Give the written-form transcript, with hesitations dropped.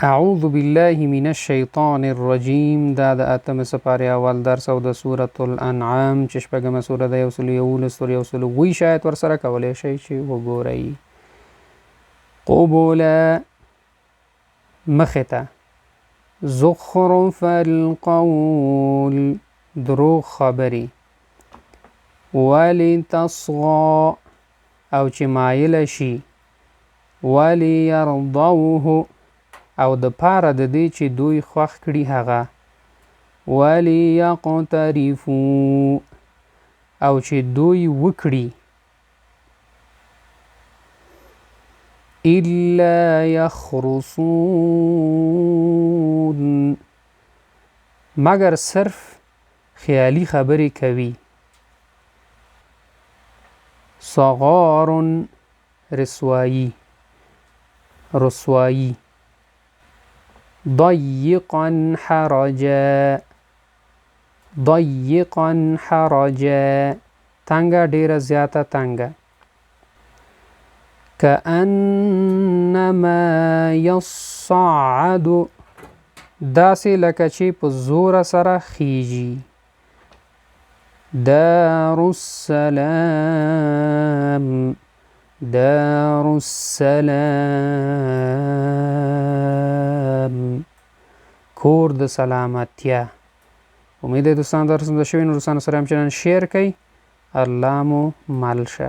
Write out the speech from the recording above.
اعوذ بالله من الشیطان الرجیم. دا د اتم سپاره اول درس او د سورة الانعام چې شپږمه سوره ده، 111 شاید ورسره کولی شئ چې وګورئ. قبله مخې ته، زخرف القول دروغ خبرې، ولتصغى او چې مایله شي، وليرضوه او د پاره د دې چې دوی خوښ کړي هغه، وليقترفوا او چې دوی وکړي، الا يخرصون مگر صرف خیالي خبرې کوي. صغار رسوایی، ضيقا حرجا تنگه ډیره زیاته تنگه. كأنما يصعد داسې لکه چې په زور سره خیږي. دار السلام کور د سلامتیا. امید ده دوستان درس زده شوي، نو دوستانو سره همچنان شیر کړئ. الله مو مل شه.